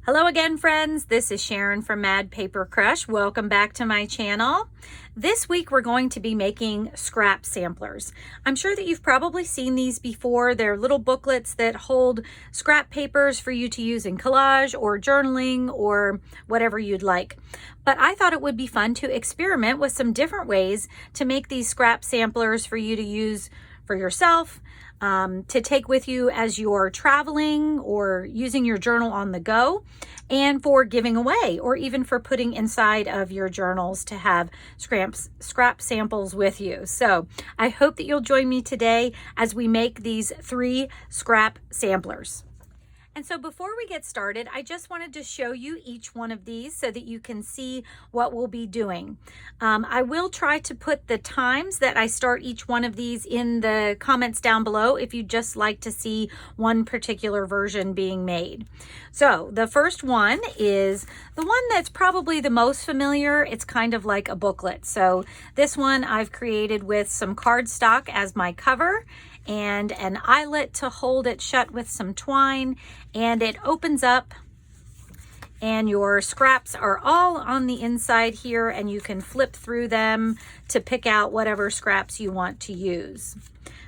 Hello again, friends. This is Sharon from Mad Paper Crush. Welcome back to my channel. This week we're going to be making scrap samplers. I'm sure that you've probably seen these before. They're little booklets that hold scrap papers for you to use in collage or journaling or whatever you'd like. But I thought it would be fun to experiment with some different ways to make these scrap samplers for you to use for yourself, to take with you as you're traveling or using your journal on the go, and for giving away or even for putting inside of your journals to have scrap samples with you. So I hope that you'll join me today as we make these 3 scrap samplers. And so before we get started, I just wanted to show you each one of these so that you can see what we'll be doing. I will try to put the times that I start each one of these in the comments down below if you'd just like to see one particular version being made. So the first one is the one that's probably the most familiar. It's kind of like a booklet. So this one I've created with some cardstock as my cover and an eyelet to hold it shut with some twine, and it opens up and your scraps are all on the inside here, and you can flip through them to pick out whatever scraps you want to use.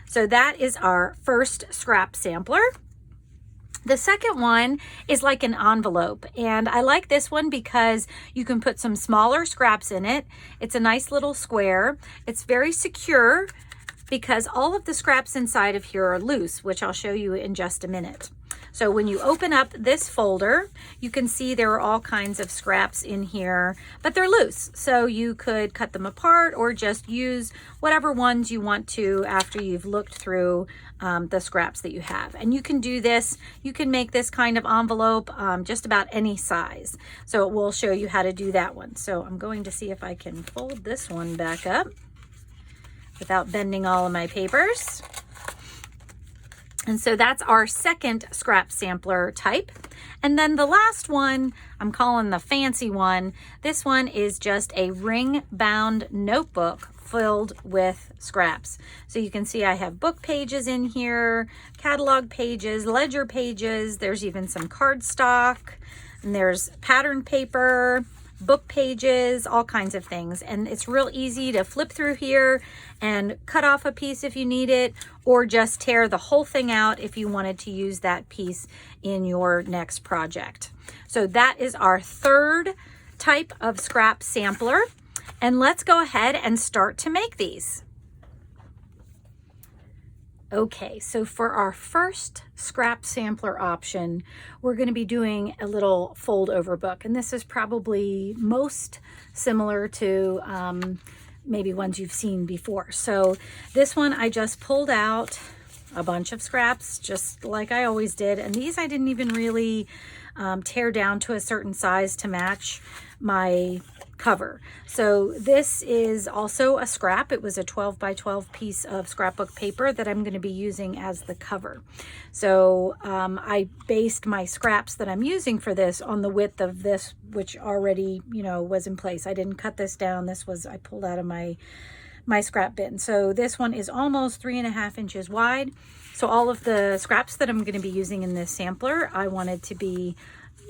So that is our first scrap sampler. The second one is like an envelope, and I like this one because you can put some smaller scraps in it. It's a nice little square. It's very secure because all of the scraps inside of here are loose, which I'll show you in just a minute. So when you open up this folder, you can see there are all kinds of scraps in here, but they're loose. So you could cut them apart or just use whatever ones you want to after you've looked through the scraps that you have. And you can do this, you can make this kind of envelope just about any size. So it will show you how to do that one. So I'm going to see if I can fold this one back up without bending all of my papers. And so that's our second scrap sampler type. And then the last one, I'm calling the fancy one. This one is just a ring bound notebook filled with scraps. So you can see I have book pages in here, catalog pages, ledger pages. There's even some cardstock, and there's pattern paper, book pages, all kinds of things. And it's real easy to flip through here and cut off a piece if you need it, or just tear the whole thing out if you wanted to use that piece in your next project. So that is our third type of scrap sampler. And let's go ahead and start to make these. Okay, so for our first scrap sampler option, we're going to be doing a little fold over book. And this is probably most similar to maybe ones you've seen before. So this one, I just pulled out a bunch of scraps, just like I always did. And these I didn't even really tear down to a certain size to match my cover. So this is also a scrap. It was a 12 by 12 piece of scrapbook paper that I'm going to be using as the cover. So I based my scraps that I'm using for this on the width of this, which already, was in place. I didn't cut this down. This was, I pulled out of my scrap bin. So this one is almost 3.5 inches wide. So all of the scraps that I'm going to be using in this sampler, I wanted to be,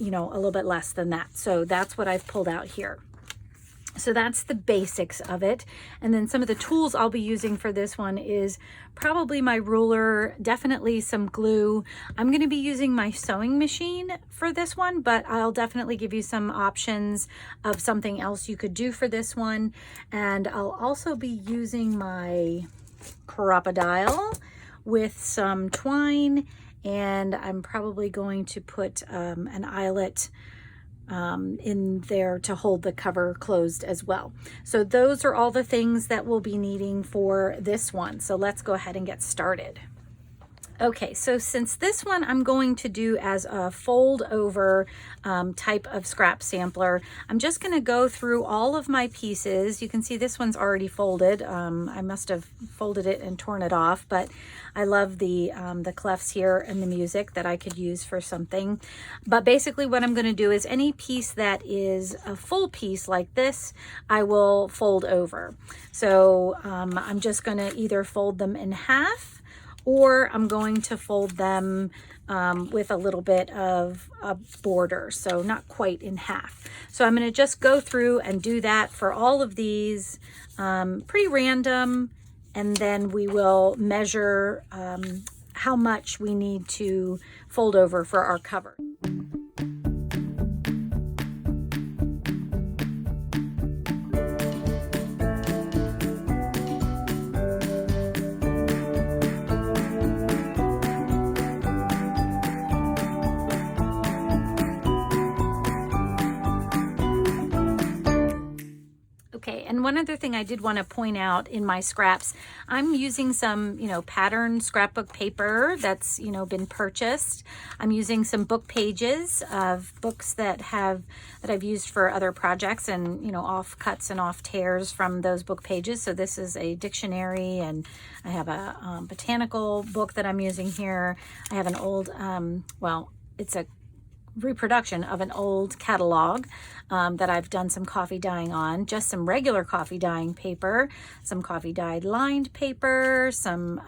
a little bit less than that. So that's what I've pulled out here. So that's the basics of it. And then some of the tools I'll be using for this one is probably my ruler, definitely some glue. I'm going to be using my sewing machine for this one, but I'll definitely give you some options of something else you could do for this one. And I'll also be using my crocodile with some twine, and I'm probably going to put an eyelet in there to hold the cover closed as well. So those are all the things that we'll be needing for this one. So let's go ahead and get started. Okay, so since this one I'm going to do as a fold over type of scrap sampler, I'm just going to go through all of my pieces. You can see this one's already folded. I must have folded it and torn it off, but I love the clefs here and the music that I could use for something. But basically what I'm going to do is any piece that is a full piece like this, I will fold over. So I'm just going to either fold them in half or I'm going to fold them with a little bit of a border, so not quite in half. So I'm going to just go through and do that for all of these, pretty random, and then we will measure how much we need to fold over for our cover. Okay, and one other thing I did want to point out in my scraps, I'm using some, pattern scrapbook paper that's, been purchased. I'm using some book pages of books that I've used for other projects, and, offcuts and off tears from those book pages. So this is a dictionary, and I have a botanical book that I'm using here. I have an old, it's a reproduction of an old catalog that I've done some coffee dyeing on, just some regular coffee dyeing paper, some coffee dyed lined paper, some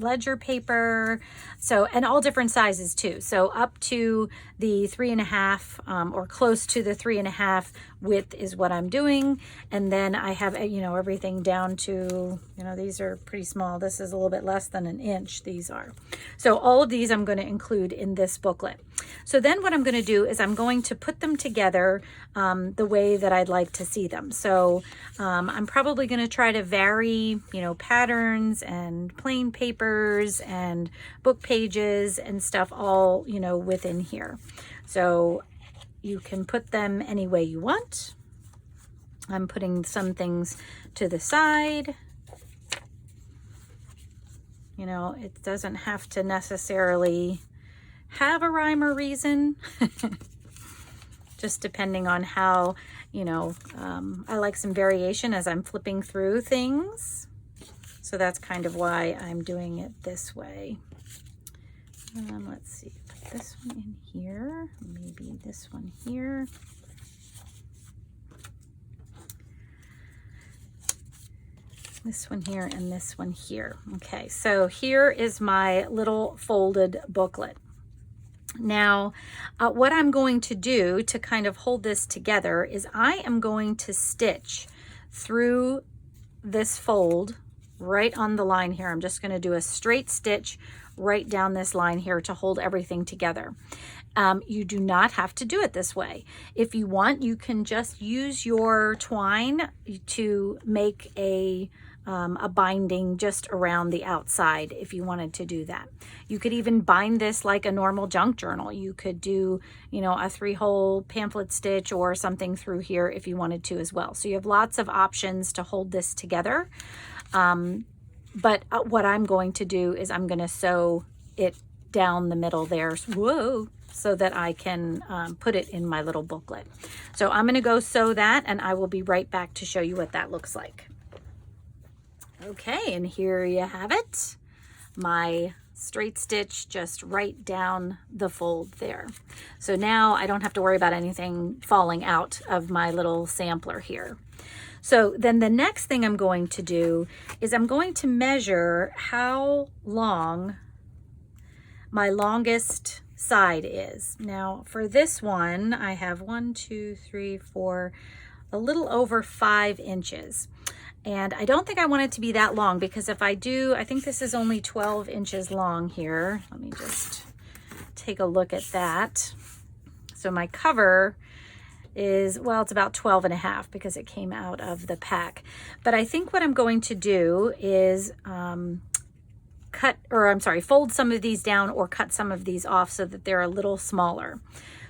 ledger paper, so, and all different sizes too. So up to the 3.5 or close to the 3.5 width is what I'm doing. And then I have, everything down to, these are pretty small. This is a little bit less than an inch, these are. So all of these I'm going to include in this booklet. So then what I'm going to do is I'm going to put them together the way that I'd like to see them. So I'm probably going to try to vary, patterns and plain papers and book pages and stuff all, within here. So you can put them any way you want. I'm putting some things to the side. It doesn't have to necessarily have a rhyme or reason, just depending on how, I like some variation as I'm flipping through things. So that's kind of why I'm doing it this way. Let's see, put this one in here, maybe this one here. This one here and this one here. Okay, so here is my little folded booklet. Now, what I'm going to do to kind of hold this together is I am going to stitch through this fold right on the line here. I'm just going to do a straight stitch right down this line here to hold everything together. You do not have to do it this way. If you want, you can just use your twine to make a binding just around the outside if you wanted to do that. You could even bind this like a normal junk journal. You could do, a 3-hole pamphlet stitch or something through here if you wanted to as well. So you have lots of options to hold this together. But what I'm going to do is I'm going to sew it down the middle there. Whoa! So that I can put it in my little booklet. So I'm going to go sew that, and I will be right back to show you what that looks like. Okay, and here you have it. My straight stitch just right down the fold there. So now I don't have to worry about anything falling out of my little sampler here. So then the next thing I'm going to do is I'm going to measure how long my longest side is. Now for this one, I have 1, 2, 3, 4, a little over 5 inches. And I don't think I want it to be that long, because if I do, I think this is only 12 inches long here. Let me just take a look at that. So my cover is, well, it's about 12.5 because it came out of the pack. But I think what I'm going to do is fold some of these down or cut some of these off so that they're a little smaller.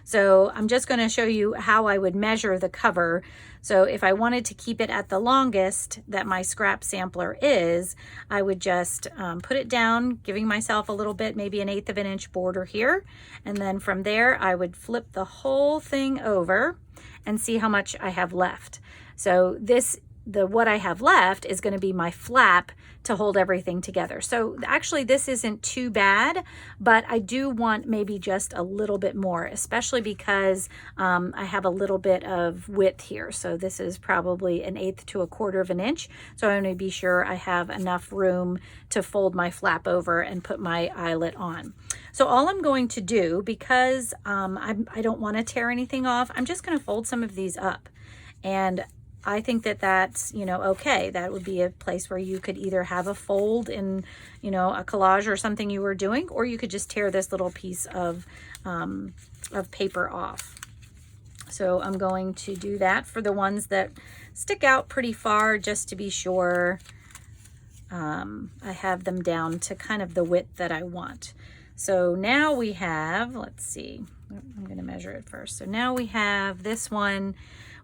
So I'm just going to show you how I would measure the cover. So if I wanted to keep it at the longest that my scrap sampler is, I would just put it down, giving myself a little bit, maybe 1/8 of an inch border here. And then from there, I would flip the whole thing over and see how much I have left. So this what I have left is going to be my flap to hold everything together. So actually this isn't too bad, but I do want maybe just a little bit more, especially because I have a little bit of width here. So this is probably 1/8 to 1/4 of an inch. So I want to be sure I have enough room to fold my flap over and put my eyelet on. So all I'm going to do, because I don't want to tear anything off, I'm just going to fold some of these up. And I think that that's, you know, okay. That would be a place where you could either have a fold in, you know, a collage or something you were doing, or you could just tear this little piece of paper off. So I'm going to do that for the ones that stick out pretty far, just to be sure I have them down to kind of the width that I want. So now we have, let's see, I'm going to measure it first. So now we have this one,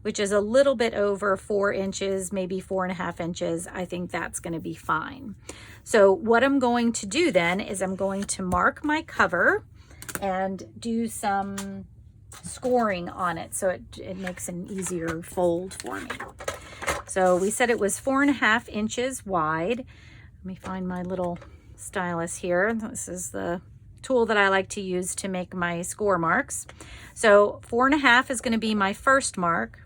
which is a little bit over 4 inches, maybe 4.5 inches. I think that's going to be fine. So what I'm going to do then is I'm going to mark my cover and do some scoring on it so it makes an easier fold for me. So we said it was 4.5 inches wide. Let me find my little stylus here. This is the tool that I like to use to make my score marks. So 4.5 is going to be my first mark.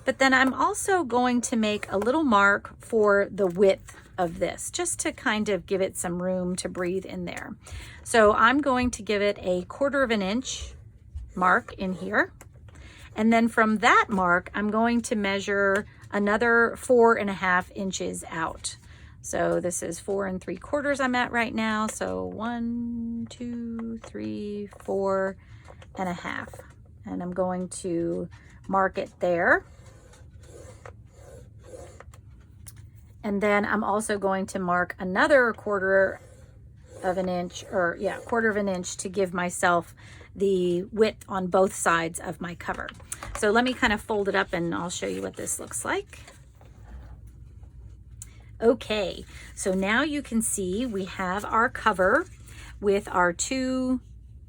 But then I'm also going to make a little mark for the width of this, just to kind of give it some room to breathe in there. So I'm going to give it a 1/4 of an inch mark in here. And then from that mark, I'm going to measure another 4.5 inches out. So this is 4 3/4 I'm at right now. So 1, 2, 3, 4.5. And I'm going to mark it there. And then I'm also going to mark another 1/4 of an inch, or yeah, 1/4 of an inch, to give myself the width on both sides of my cover. So let me kind of fold it up and I'll show you what this looks like. Okay, so now you can see we have our cover with our 2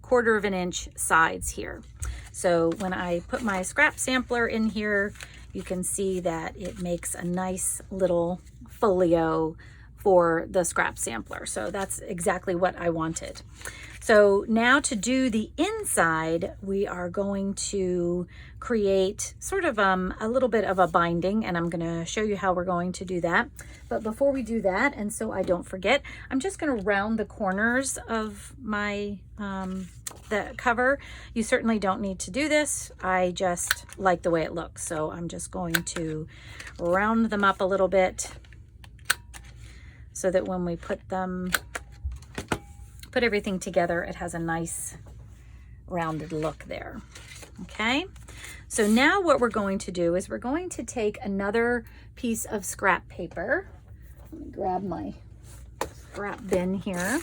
1/4 of an inch sides here. So when I put my scrap sampler in here, you can see that it makes a nice little folio for the scrap sampler. So that's exactly what I wanted. So now to do the inside, we are going to create sort of a little bit of a binding, and I'm going to show you how we're going to do that. But before we do that, and so I don't forget, I'm just going to round the corners of my the cover. You certainly don't need to do this. I just like the way it looks. So I'm just going to round them up a little bit so that when we put everything together, it has a nice rounded look there. Okay, so now what we're going to do is we're going to take another piece of scrap paper. Let me grab my scrap bin here.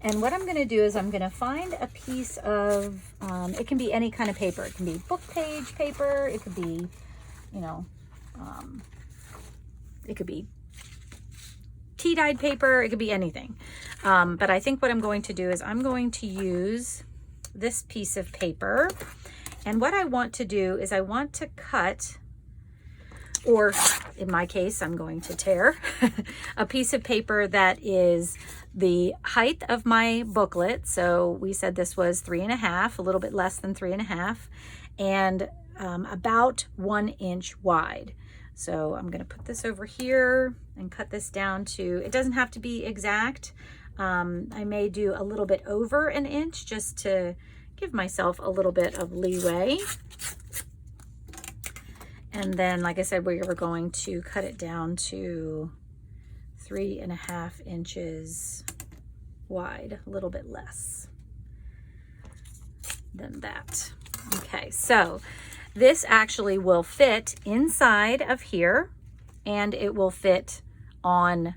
And what I'm going to do is I'm going to find a piece of, it can be any kind of paper. It can be book page paper. It could be, you know, it could be tea-dyed paper. It could be anything. But I think what I'm going to do is I'm going to use this piece of paper. And what I want to do is I want to cut, or in my case, I'm going to tear a piece of paper that is the height of my booklet. So we said this was 3.5, a little bit less than 3.5, and about 1 inch wide. So I'm going to put this over here and cut this down to, it doesn't have to be exact. I may do a little bit over 1 inch just to give myself a little bit of leeway. And then, like I said, we were going to cut it down to 3.5 inches wide, a little bit less than that. Okay, so this actually will fit inside of here, and it will fit on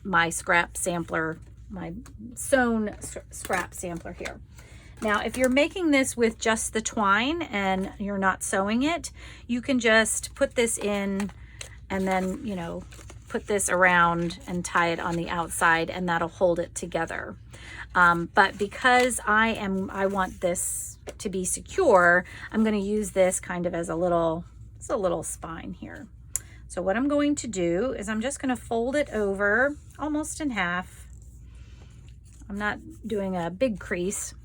my scrap sampler, my sewn scrap sampler here. Now, if you're making this with just the twine and you're not sewing it, you can just put this in and then, you know, put this around and tie it on the outside, and that'll hold it together. But because I want this to be secure, I'm going to use this kind of as a little spine here. So what I'm going to do is I'm just going to fold it over almost in half. I'm not doing a big crease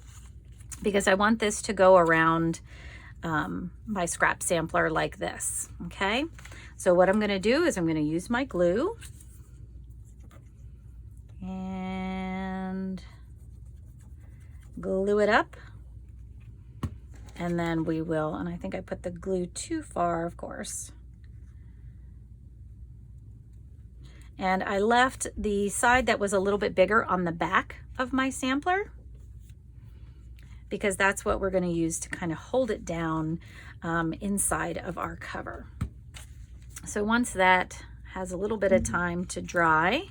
because I want this to go around my scrap sampler like this, okay? So what I'm going to do is I'm going to use my glue and glue it up, and then we will, and I think I put the glue too far, of course. And I left the side that was a little bit bigger on the back of my sampler because that's what we're going to use to kind of hold it down inside of our cover. So once that has a little bit of time to dry,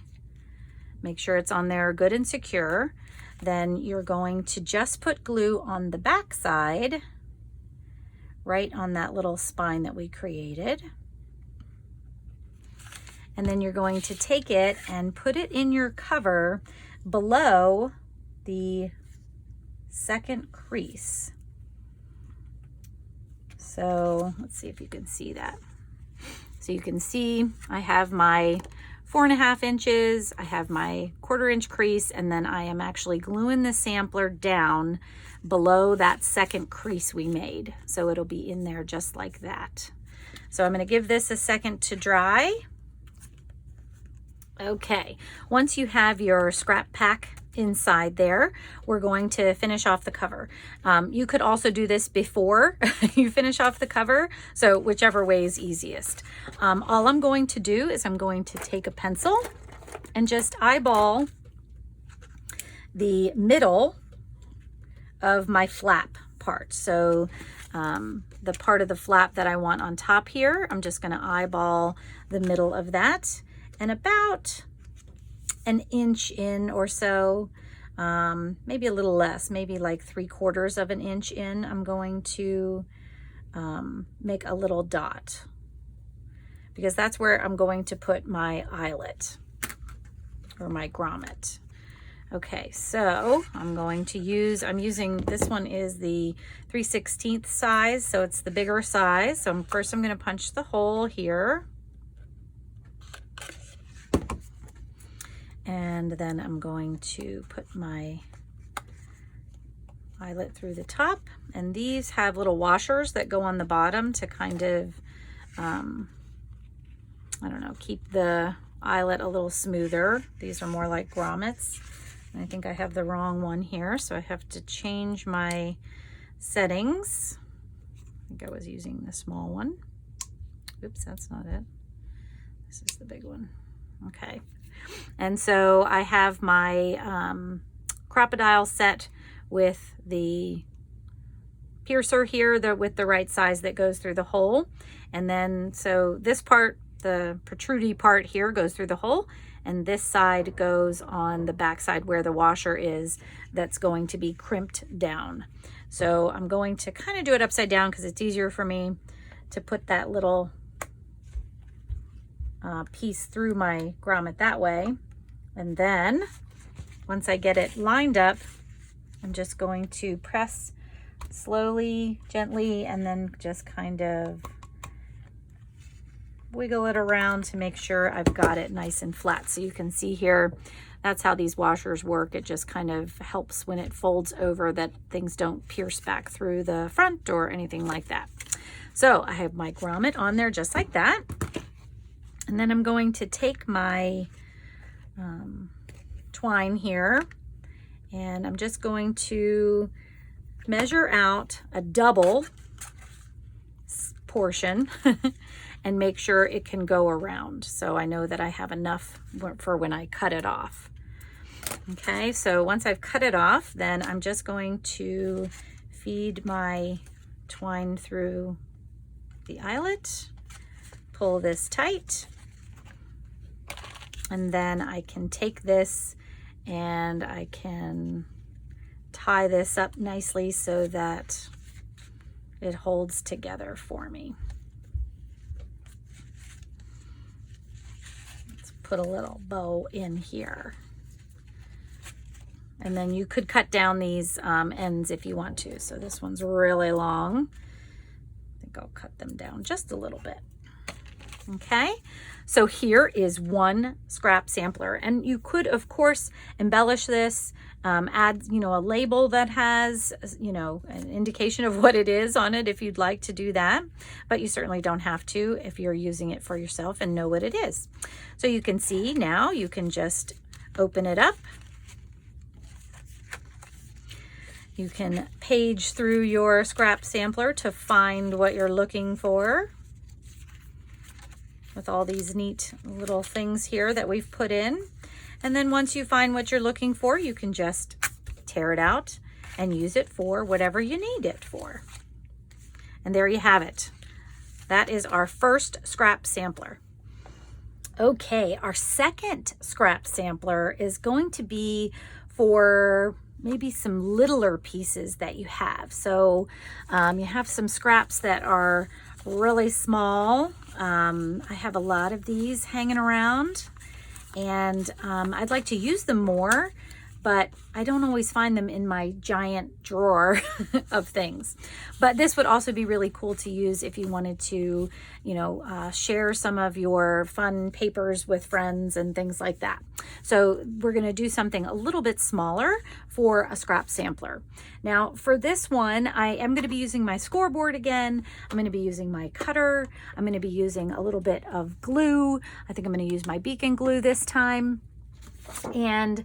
make sure it's on there good and secure, then you're going to just put glue on the back side, right on that little spine that we created. And then you're going to take it and put it in your cover below the second crease. So let's see if you can see that. So you can see I have my 4.5 inches, I have my 1/4 inch crease, and then I am actually gluing the sampler down below that second crease we made. So it'll be in there just like that. So I'm going to give this a second to dry. Okay, once you have your scrap pack inside there, we're going to finish off the cover. You could also do this before you finish off the cover, so whichever way is easiest. All I'm going to do is I'm going to take a pencil and just eyeball the middle of my flap part. So the part of the flap that I want on top here, I'm just going to eyeball the middle of that, and about an inch in or so, maybe a little less, maybe like 3/4 of an inch in, I'm going to make a little dot because that's where I'm going to put my eyelet or my grommet. Okay, so I'm using, this one is the 3/16 size, so it's the bigger size. So first I'm going to punch the hole here. And then I'm going to put my eyelet through the top. And these have little washers that go on the bottom to kind of, I don't know, keep the eyelet a little smoother. These are more like grommets. And I think I have the wrong one here, so I have to change my settings. I think I was using the small one. Oops, that's not it. This is the big one. Okay. And so I have my crocodile set with the piercer here, with the right size that goes through the hole. And then, so this part, the protrudy part here, goes through the hole, and this side goes on the back side where the washer is, that's going to be crimped down. So I'm going to kind of do it upside down because it's easier for me to put that little piece through my grommet that way. And then once I get it lined up, I'm just going to press slowly, gently, and then just kind of wiggle it around to make sure I've got it nice and flat. So you can see here, that's how these washers work. It just kind of helps when it folds over that things don't pierce back through the front or anything like that. So I have my grommet on there just like that. And then I'm going to take my twine here, and I'm just going to measure out a double portion and make sure it can go around. So I know that I have enough for when I cut it off. Okay, so once I've cut it off, then I'm just going to feed my twine through the eyelet, pull this tight, and then I can take this and I can tie this up nicely so that it holds together for me. Let's put a little bow in here. And then you could cut down these ends if you want to. So this one's really long. I think I'll cut them down just a little bit. Okay, so here is one scrap sampler, and you could of course embellish this, add, you know, a label that has, you know, an indication of what it is on it if you'd like to do that, but you certainly don't have to if you're using it for yourself and know what it is. So you can see now, you can just open it up. You can page through your scrap sampler to find what you're looking for, with all these neat little things here that we've put in. And then once you find what you're looking for, you can just tear it out and use it for whatever you need it for. And there you have it. That is our first scrap sampler. Okay, our second scrap sampler is going to be for maybe some littler pieces that you have. So you have some scraps that are really small. I have a lot of these hanging around, and I'd like to use them more, but I don't always find them in my giant drawer of things. But this would also be really cool to use if you wanted to, you know, share some of your fun papers with friends and things like that. So we're going to do something a little bit smaller for a scrap sampler. Now for this one, I am going to be using my scoreboard again. I'm going to be using my cutter. I'm going to be using a little bit of glue. I think I'm going to use my beacon glue this time. And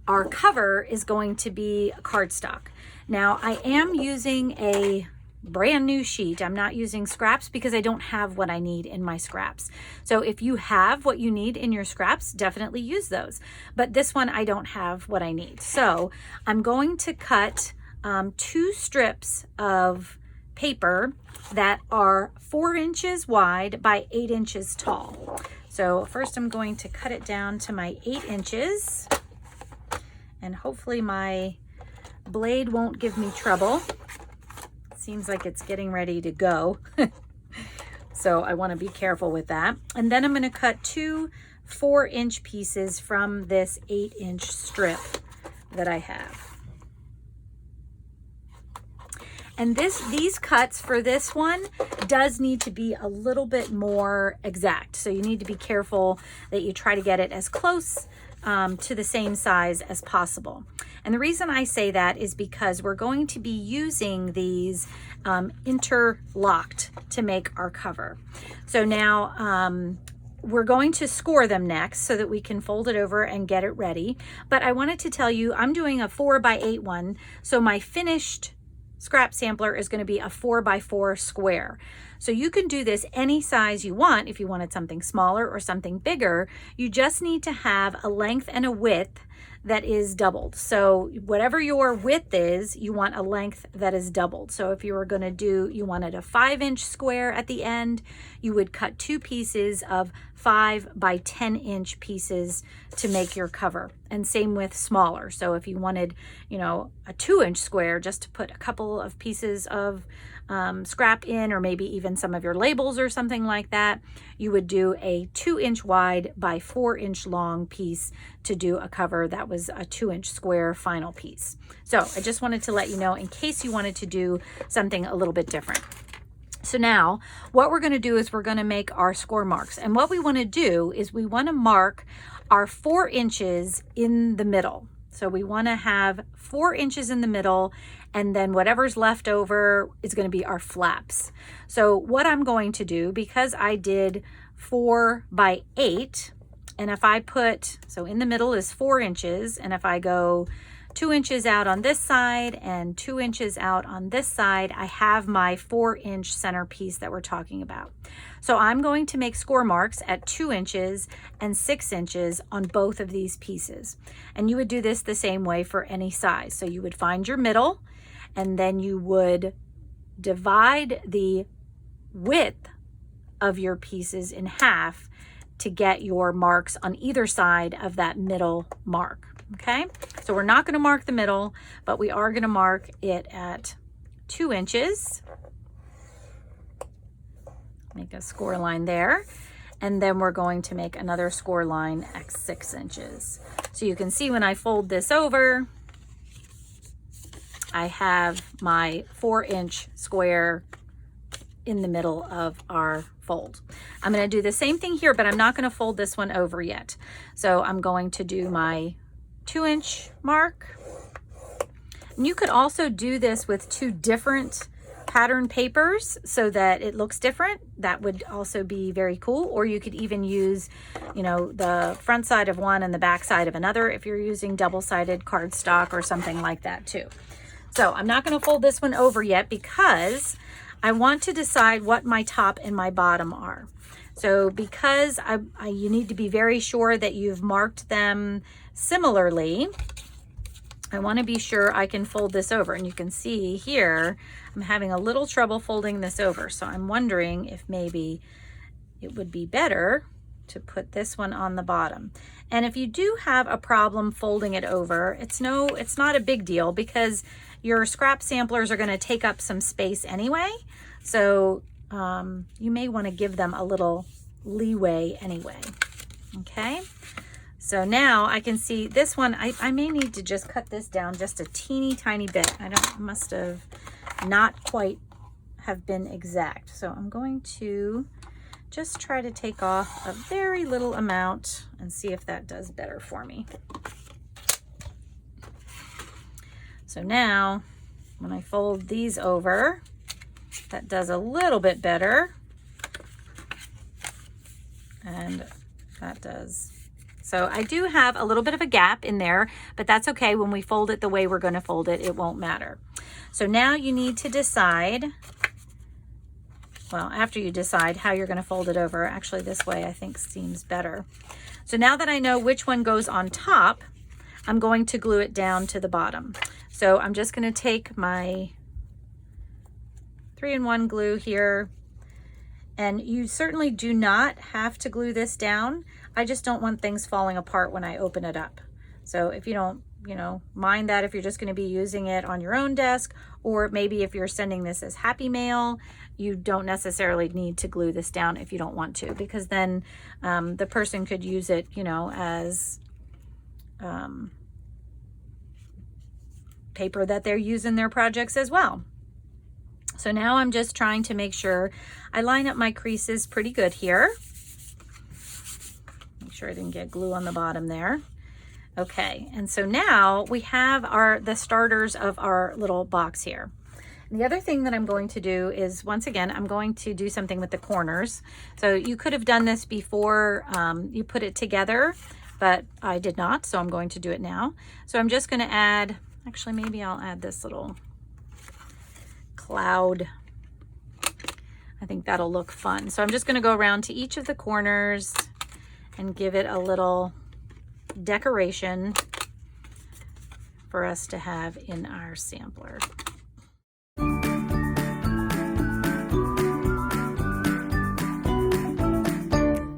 our cover is going to be cardstock. Now I am using a brand new sheet. I'm not using scraps because I don't have what I need in my scraps. So if you have what you need in your scraps, definitely use those. But this one, I don't have what I need. So I'm going to cut 2 strips of paper that are 4 inches wide by 8 inches tall. So first I'm going to cut it down to my 8 inches. And hopefully my blade won't give me trouble. Seems like it's getting ready to go. So I want to be careful with that. And then I'm going to cut 2 4-inch pieces from this 8-inch strip that I have. And these cuts for this one does need to be a little bit more exact. So you need to be careful that you try to get it as close to the same size as possible. And the reason I say that is because we're going to be using these interlocked to make our cover. So now we're going to score them next so that we can fold it over and get it ready. But I wanted to tell you, I'm doing a 4 by 8 one. So my finished scrap sampler is going to be a 4 by 4 square. So you can do this any size you want. If you wanted something smaller or something bigger, you just need to have a length and a width that is doubled. So whatever your width is, you want a length that is doubled. So if you were going to do, you wanted a 5-inch square at the end, you would cut 2 pieces of 5 by 10-inch pieces to make your cover. And same with smaller. So if you wanted, you know, a 2-inch square just to put a couple of pieces of scrap in, or maybe even some of your labels or something like that, you would do a 2-inch wide by 4-inch long piece to do a cover that was a 2-inch square final piece. So I just wanted to let you know in case you wanted to do something a little bit different. So now what we're going to do is we're going to make our score marks. And what we want to do is we want to mark our 4 inches in the middle. So we want to have 4 inches in the middle, and then whatever's left over is going to be our flaps. So what I'm going to do, because I did 4 by 8, and if I put, so in the middle is 4 inches, and if I go 2 inches out on this side and 2 inches out on this side, I have my 4-inch center piece that we're talking about. So I'm going to make score marks at 2 inches and 6 inches on both of these pieces. And you would do this the same way for any size. So you would find your middle, and then you would divide the width of your pieces in half to get your marks on either side of that middle mark. Okay, so we're not going to mark the middle, but we are going to mark it at 2 inches. Make a score line there. And then we're going to make another score line at 6 inches. So you can see when I fold this over, I have my 4-inch square in the middle of our fold. I'm going to do the same thing here, but I'm not going to fold this one over yet. So I'm going to do my 2-inch mark. And you could also do this with 2 different pattern papers so that it looks different. That would also be very cool. Or you could even use, you know, the front side of one and the back side of another if you're using double-sided cardstock or something like that too. So I'm not going to fold this one over yet because I want to decide what my top and my bottom are. So because you need to be very sure that you've marked them similarly, I want to be sure I can fold this over. And you can see here, I'm having a little trouble folding this over. So I'm wondering if maybe it would be better to put this one on the bottom. And if you do have a problem folding it over, it's not a big deal because your scrap samplers are going to take up some space anyway. So you may want to give them a little leeway anyway. Okay. So now I can see this one, I may need to just cut this down just a teeny tiny bit. Must have not quite have been exact. So I'm going to just try to take off a very little amount and see if that does better for me. So now when I fold these over, that does a little bit better. And that does. So I do have a little bit of a gap in there, but that's okay. When we fold it the way we're going to fold it, it won't matter. So now you need to decide, well, after you decide how you're going to fold it over, actually this way I think seems better. So now that I know which one goes on top, I'm going to glue it down to the bottom. So I'm just going to take my 3-in-1 glue here, and you certainly do not have to glue this down. I just don't want things falling apart when I open it up. So if you don't, you know, mind that if you're just going to be using it on your own desk, or maybe if you're sending this as happy mail, you don't necessarily need to glue this down if you don't want to, because then the person could use it, you know, as paper that they're using their projects as well. So now I'm just trying to make sure I line up my creases pretty good here. Make sure I didn't get glue on the bottom there. Okay, and so now we have the starters of our little box here. And the other thing that I'm going to do is, once again, I'm going to do something with the corners. So you could have done this before you put it together, but I did not, so I'm going to do it now. So I'm just going to add, actually maybe I'll add this little cloud. I think that'll look fun. So I'm just going to go around to each of the corners and give it a little decoration for us to have in our sampler.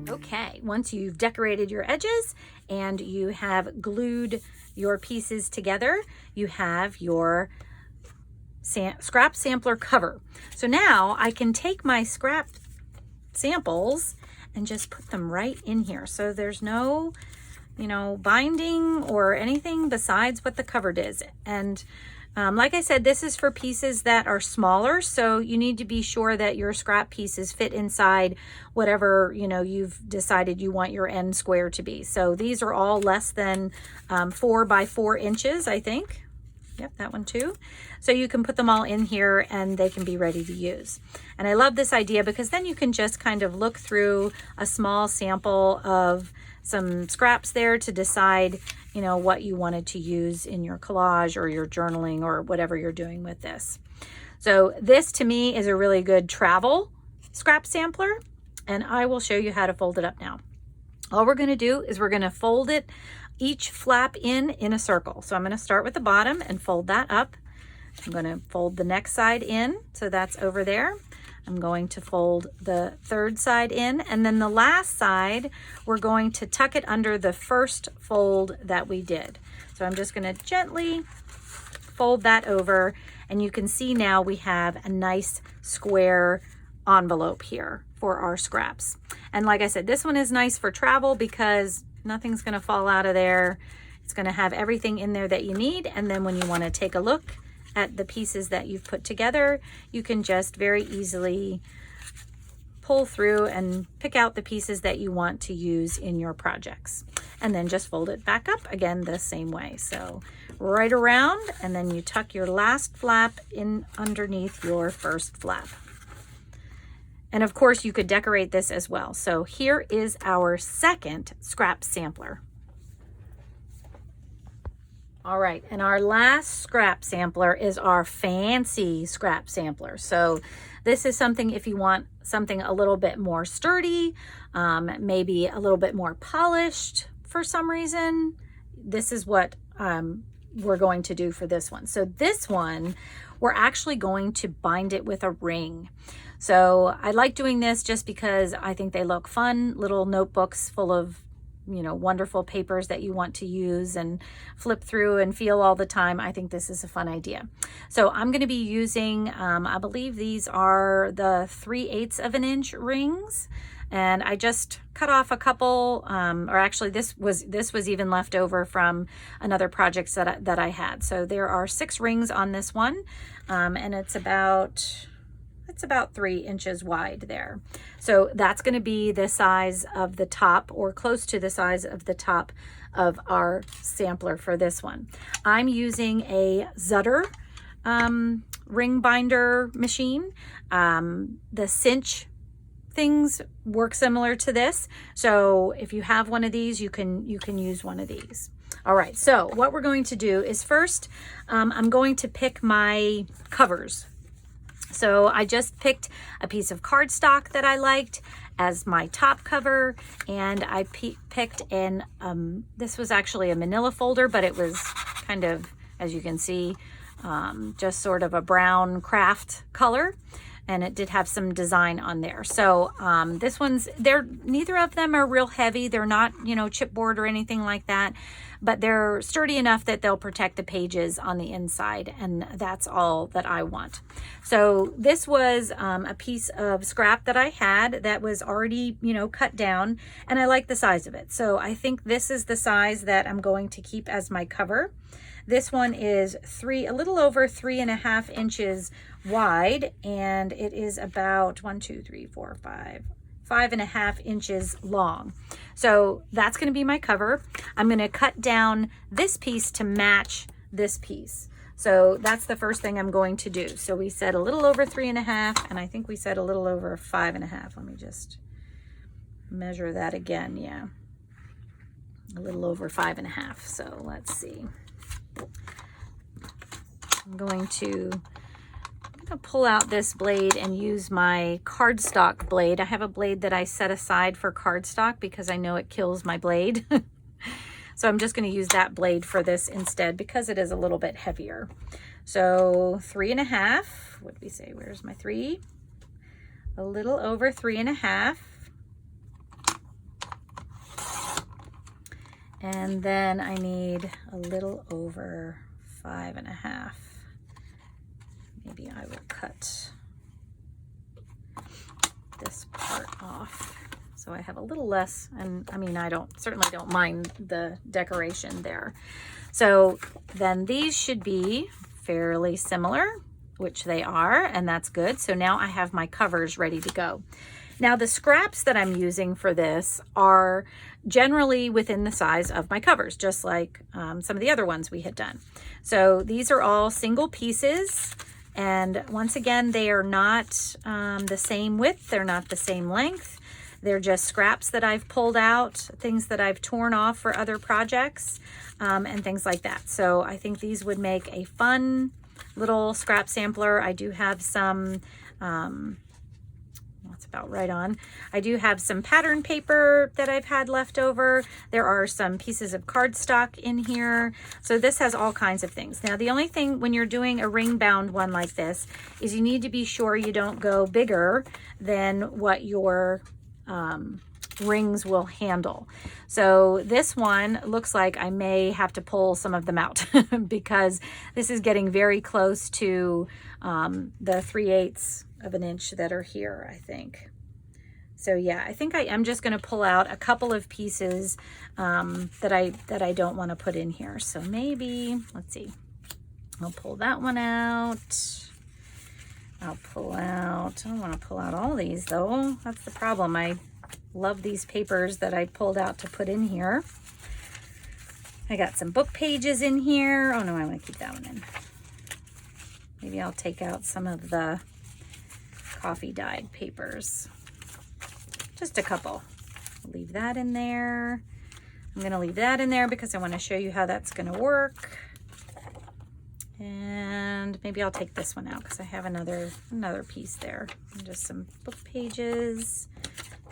Okay, once you've decorated your edges and you have glued your pieces together, you have your scrap sampler cover. So now I can take my scrap samples and just put them right in here. So there's no, you know, binding or anything besides what the cover is. And like I said, this is for pieces that are smaller, so you need to be sure that your scrap pieces fit inside whatever, you know, you've decided you want your end square to be. So these are all less than 4 by 4 inches, I think. Yep, that one too. So you can put them all in here and they can be ready to use. And I love this idea because then you can just kind of look through a small sample of some scraps there to decide, you know, what you wanted to use in your collage or your journaling or whatever you're doing with this. So this to me is a really good travel scrap sampler, and I will show you how to fold it up now. All we're going to do is we're going to fold it each flap in a circle. So I'm going to start with the bottom and fold that up. I'm going to fold the next side in, so that's over there. I'm going to fold the third side in, and then the last side, we're going to tuck it under the first fold that we did. So I'm just going to gently fold that over, and you can see now we have a nice square envelope here for our scraps. And like I said, this one is nice for travel because nothing's going to fall out of there. It's going to have everything in there that you need, and then when you want to take a look at the pieces that you've put together, you can just very easily pull through and pick out the pieces that you want to use in your projects. And then just fold it back up again the same way. So right around, and then you tuck your last flap in underneath your first flap. And of course you could decorate this as well. So here is our second scrap sampler. All right, and our last scrap sampler is our fancy scrap sampler. So this is something if you want something a little bit more sturdy, maybe a little bit more polished for some reason, this is what we're going to do for this one. So this one, we're actually going to bind it with a ring. So I like doing this just because I think they look fun, little notebooks full of, you know, wonderful papers that you want to use and flip through and feel all the time. I think this is a fun idea. So I'm going to be using, I believe these are the 3/8 of an inch rings. And I just cut off a couple, or actually this was even left over from another project that I had. So there are 6 rings on this one, and it's about 3 inches wide there. So that's going to be the size of the top, or close to the size of the top of our sampler for this one. I'm using a Zutter ring binder machine. The cinch things work similar to this. So if you have one of these, you can use one of these. All right, so what we're going to do is first, I'm going to pick my covers. So I just picked a piece of cardstock that I liked as my top cover, and I picked an, this was actually a manila folder, but it was kind of, as you can see, just sort of a brown craft color. And it did have some design on there. So this one's, neither of them are real heavy. They're not, you know, chipboard or anything like that, but they're sturdy enough that they'll protect the pages on the inside. And that's all that I want. So this was a piece of scrap that I had that was already, you know, cut down, and I like the size of it. So I think this is the size that I'm going to keep as my cover. This one is a little over 3.5 inches wide, and it is about 5.5 inches long. So that's going to be my cover. I'm going to cut down this piece to match this piece. So that's the first thing I'm going to do. So we said a little over 3.5, and I think we said a little over 5.5. Let me just measure that again. Yeah, a little over 5.5. So let's see. I'm going to pull out this blade and use my cardstock blade. I have a blade that I set aside for cardstock because I know it kills my blade. So I'm just going to use that blade for this instead because it is a little bit heavier. So 3.5, what did we say? Where's my 3? A little over 3.5. And then I need a little over 5.5. Maybe I will cut this part off so I have a little less, and I mean, I certainly don't mind the decoration there. So then these should be fairly similar, which they are, and that's good. So now I have my covers ready to go. Now the scraps that I'm using for this are generally within the size of my covers, just like some of the other ones we had done. So these are all single pieces, and once again, they are not the same width, they're not the same length. They're just scraps that I've pulled out, things that I've torn off for other projects, and things like that. So I think these would make a fun little scrap sampler. I do have some, that's about right on. I do have some pattern paper that I've had left over. There are some pieces of cardstock in here. So this has all kinds of things. Now, the only thing when you're doing a ring bound one like this is you need to be sure you don't go bigger than what your rings will handle. So this one looks like I may have to pull some of them out because this is getting very close to the 3/8 of an inch that are here, I think. So yeah, I think I am just going to pull out a couple of pieces that I don't want to put in here. So maybe, let's see, I'll pull that one out. I'll pull out, I don't want to pull out all these though. That's the problem. I love these papers that I pulled out to put in here. I got some book pages in here. Oh no, I want to keep that one in. Maybe I'll take out some of the coffee dyed papers. Just a couple. Leave that in there. I'm going to leave that in there because I want to show you how that's going to work. And maybe I'll take this one out because I have another piece there. And just some book pages.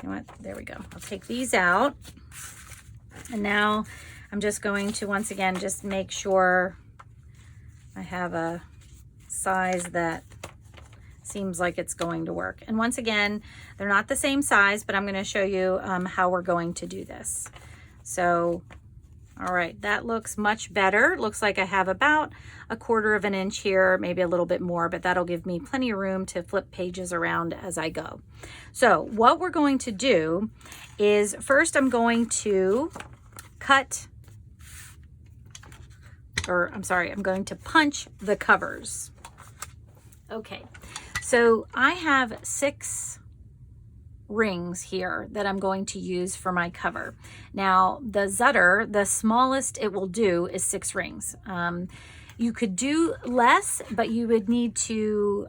You know what? There we go. I'll take these out. And now I'm just going to, once again, just make sure I have a size that seems like it's going to work. And once again, they're not the same size, but I'm going to show you how we're going to do this. So, all right, that looks much better. It looks like I have about 1/4 of an inch here, maybe a little bit more, but that'll give me plenty of room to flip pages around as I go. So what we're going to do is first I'm going to I'm going to punch the covers. Okay, so I have 6 rings here that I'm going to use for my cover. Now the Zutter, the smallest it will do is 6 rings. You could do less, but you would need to,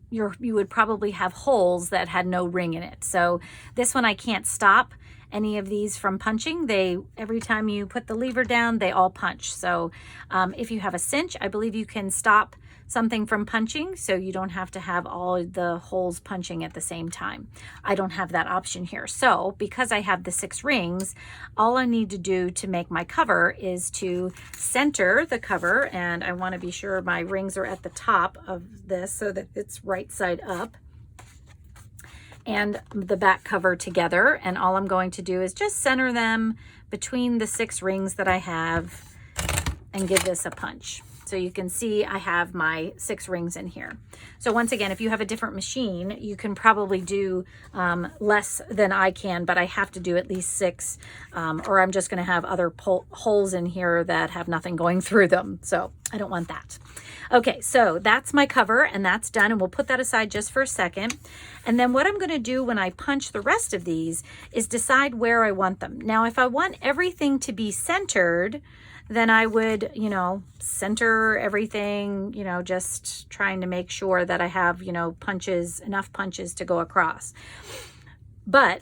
you would probably have holes that had no ring in it. So this one I can't stop any of these from punching. Every time you put the lever down, they all punch. So if you have a cinch, I believe you can stop something from punching, so you don't have to have all the holes punching at the same time. I don't have that option here. So because I have the 6 rings, all I need to do to make my cover is to center the cover, and I want to be sure my rings are at the top of this so that it's right side up, and the back cover together. And all I'm going to do is just center them between the 6 rings that I have and give this a punch. So you can see I have my 6 rings in here. So once again, if you have a different machine, you can probably do less than I can, but I have to do at least 6, or I'm just going to have other holes in here that have nothing going through them. So I don't want that. Okay, so that's my cover, and that's done, and we'll put that aside just for a second. And then what I'm going to do when I punch the rest of these is decide where I want them. Now, if I want everything to be centered, then I would, center everything, just trying to make sure that I have, enough punches to go across. But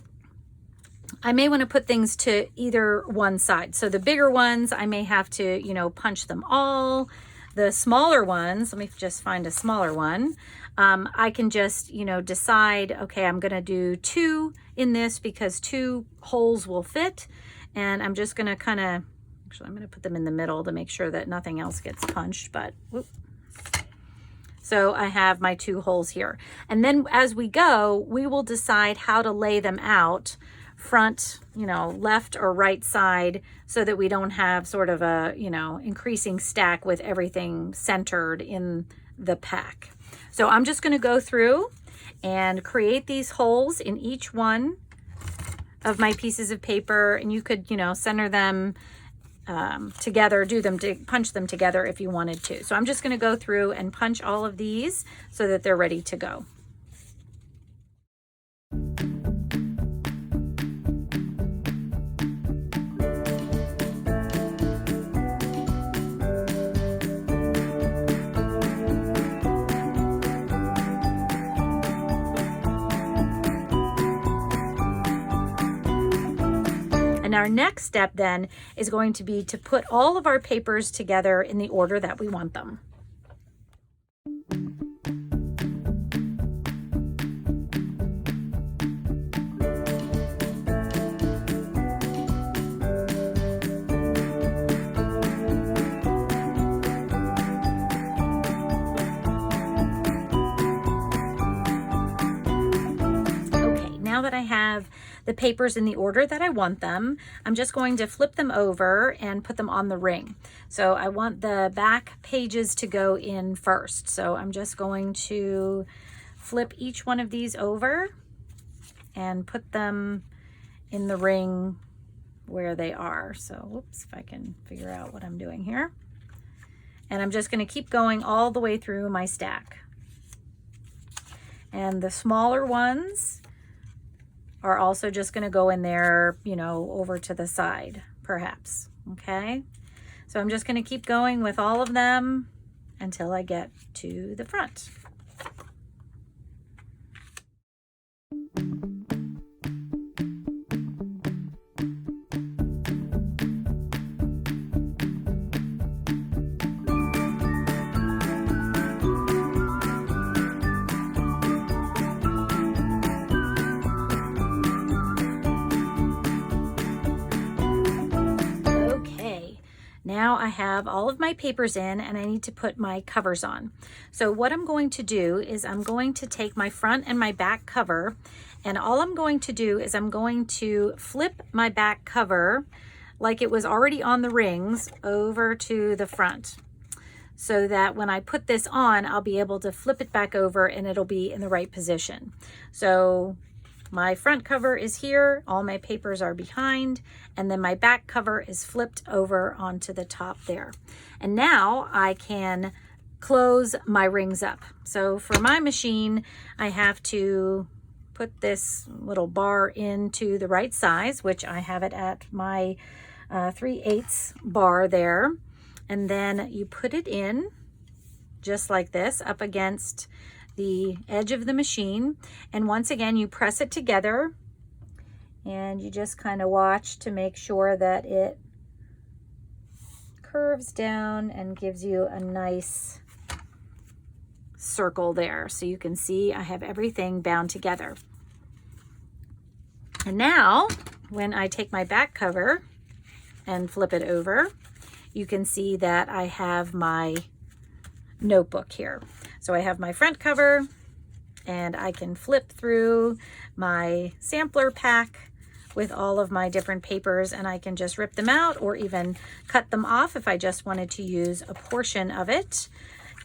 I may want to put things to either one side. So the bigger ones, I may have to, punch them all. The smaller ones, let me just find a smaller one. I can just, decide, okay, I'm going to do 2 in this because 2 holes will fit. And I'm just going to kind of, actually, I'm going to put them in the middle to make sure that nothing else gets punched, but whoop. So I have my 2 holes here. And then as we go, we will decide how to lay them out, front, left or right side, so that we don't have sort of a, increasing stack with everything centered in the pack. So I'm just going to go through and create these holes in each one of my pieces of paper, and you could, center them together, punch them together if you wanted to. So I'm just going to go through and punch all of these so that they're ready to go. Our next step then is going to be to put all of our papers together in the order that we want them. Okay, now that I have the papers in the order that I want them, I'm just going to flip them over and put them on the ring. So I want the back pages to go in first. So I'm just going to flip each one of these over and put them in the ring where they are. So whoops, if I can figure out what I'm doing here. And I'm just going to keep going all the way through my stack. And the smaller ones are also just going to go in there, you know, over to the side, perhaps. Okay. So I'm just going to keep going with all of them until I get to the front. Now I have all of my papers in and I need to put my covers on. So what I'm going to do is I'm going to take my front and my back cover, and all I'm going to do is I'm going to flip my back cover like it was already on the rings over to the front, so that when I put this on, I'll be able to flip it back over and it'll be in the right position. So my front cover is here, all my papers are behind, and then my back cover is flipped over onto the top there. And now I can close my rings up. So for my machine, I have to put this little bar into the right size, which I have it at my 3/8 bar there. And then you put it in just like this up against the edge of the machine, and once again you press it together and you just kind of watch to make sure that it curves down and gives you a nice circle there, so you can see I have everything bound together. And now when I take my back cover and flip it over, you can see that I have my notebook here. So I have my front cover, and I can flip through my sampler pack with all of my different papers, and I can just rip them out or even cut them off if I just wanted to use a portion of it.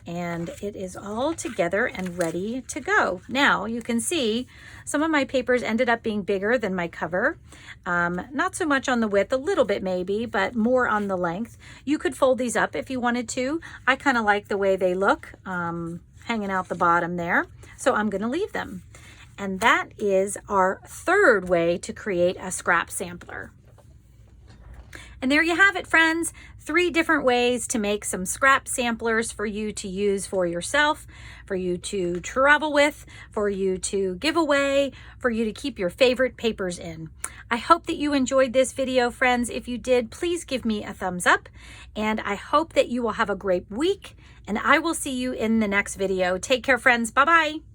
And it is all together and ready to go. Now you can see some of my papers ended up being bigger than my cover. Not so much on the width, a little bit maybe, but more on the length. You could fold these up if you wanted to. I kind of like the way they look, hanging out the bottom there. So I'm going to leave them. And that is our third way to create a scrap sampler. And there you have it, friends. 3 different ways to make some scrap samplers for you to use for yourself, for you to travel with, for you to give away, for you to keep your favorite papers in. I hope that you enjoyed this video, friends. If you did, please give me a thumbs up. And I hope that you will have a great week. And I will see you in the next video. Take care, friends. Bye-bye.